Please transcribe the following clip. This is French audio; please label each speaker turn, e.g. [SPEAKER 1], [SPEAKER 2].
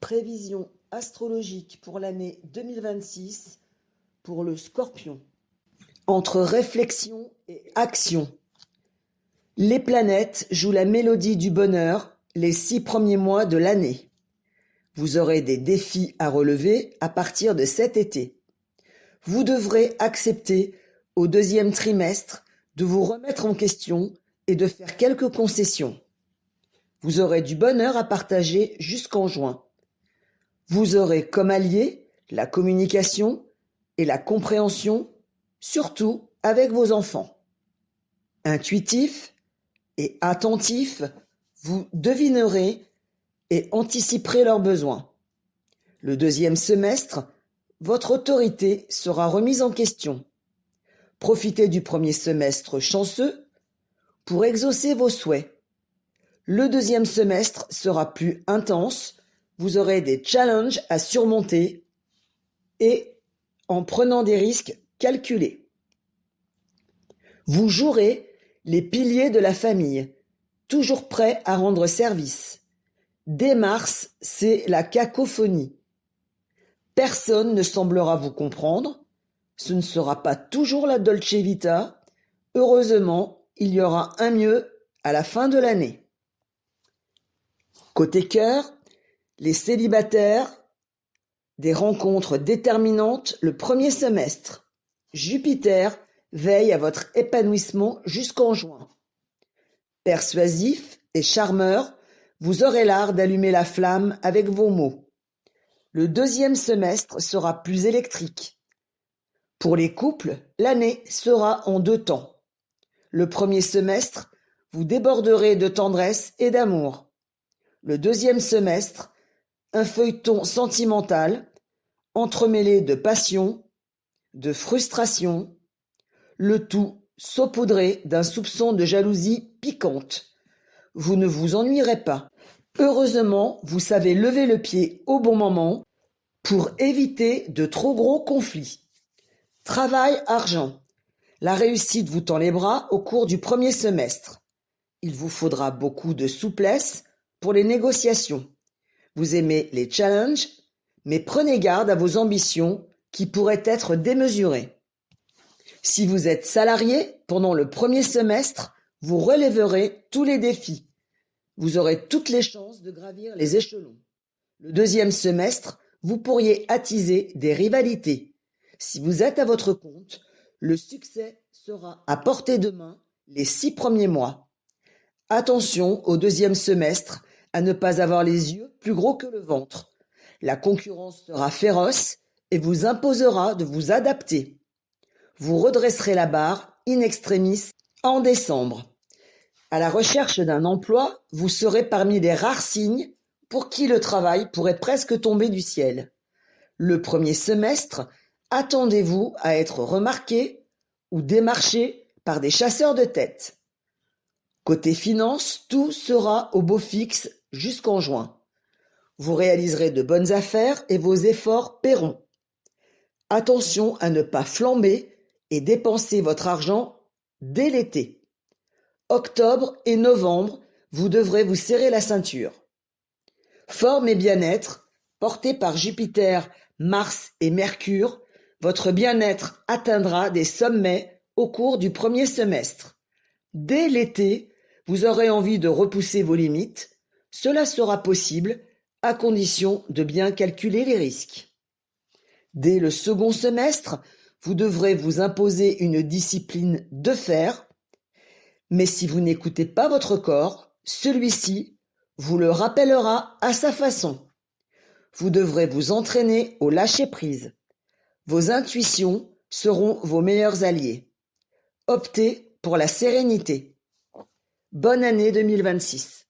[SPEAKER 1] Prévision astrologique pour l'année 2026 pour le Scorpion. Entre réflexion et action, les planètes jouent la mélodie du bonheur les 6 premiers mois de l'année. Vous aurez des défis à relever à partir de cet été. Vous devrez accepter au deuxième trimestre de vous remettre en question et de faire quelques concessions. Vous aurez du bonheur à partager jusqu'en juin. Vous aurez comme allié la communication et la compréhension, surtout avec vos enfants. Intuitif et attentif, vous devinerez et anticiperez leurs besoins. Le deuxième semestre, votre autorité sera remise en question. Profitez du premier semestre chanceux pour exaucer vos souhaits. Le deuxième semestre sera plus intense, vous aurez des challenges à surmonter et en prenant des risques calculés. Vous jouerez les piliers de la famille, toujours prêts à rendre service. Dès mars, c'est la cacophonie. Personne ne semblera vous comprendre. Ce ne sera pas toujours la Dolce Vita. Heureusement, il y aura un mieux à la fin de l'année. Côté cœur, les célibataires, des rencontres déterminantes le premier semestre. Jupiter veille à votre épanouissement jusqu'en juin. Persuasif et charmeur, vous aurez l'art d'allumer la flamme avec vos mots. Le deuxième semestre sera plus électrique. Pour les couples, l'année sera en 2 temps. Le premier semestre, vous déborderez de tendresse et d'amour. Le deuxième semestre, un feuilleton sentimental, entremêlé de passion, de frustration, le tout saupoudré d'un soupçon de jalousie piquante. Vous ne vous ennuierez pas. Heureusement, vous savez lever le pied au bon moment pour éviter de trop gros conflits. Travail, argent. La réussite vous tend les bras au cours du premier semestre. Il vous faudra beaucoup de souplesse pour les négociations. Vous aimez les challenges, mais prenez garde à vos ambitions qui pourraient être démesurées. Si vous êtes salarié, pendant le premier semestre, vous relèverez tous les défis. Vous aurez toutes les chances de gravir les échelons. Le deuxième semestre, vous pourriez attiser des rivalités. Si vous êtes à votre compte, le succès sera à portée de main les 6 premiers mois. Attention au deuxième semestre à ne pas avoir les yeux plus gros que le ventre. La concurrence sera féroce et vous imposera de vous adapter. Vous redresserez la barre in extremis en décembre. À la recherche d'un emploi, vous serez parmi les rares signes pour qui le travail pourrait presque tomber du ciel. Le premier semestre, attendez-vous à être remarqué ou démarché par des chasseurs de tête. Côté finance, tout sera au beau fixe jusqu'en juin. Vous réaliserez de bonnes affaires et vos efforts paieront. Attention à ne pas flamber et dépenser votre argent dès l'été. Octobre et novembre, vous devrez vous serrer la ceinture. Forme et bien-être, portés par Jupiter, Mars et Mercure, votre bien-être atteindra des sommets au cours du premier semestre. Dès l'été, vous aurez envie de repousser vos limites. Cela sera possible à condition de bien calculer les risques. Dès le second semestre, vous devrez vous imposer une discipline de fer. Mais si vous n'écoutez pas votre corps, celui-ci vous le rappellera à sa façon. Vous devrez vous entraîner au lâcher-prise. Vos intuitions seront vos meilleurs alliés. Optez pour la sérénité. Bonne année 2026.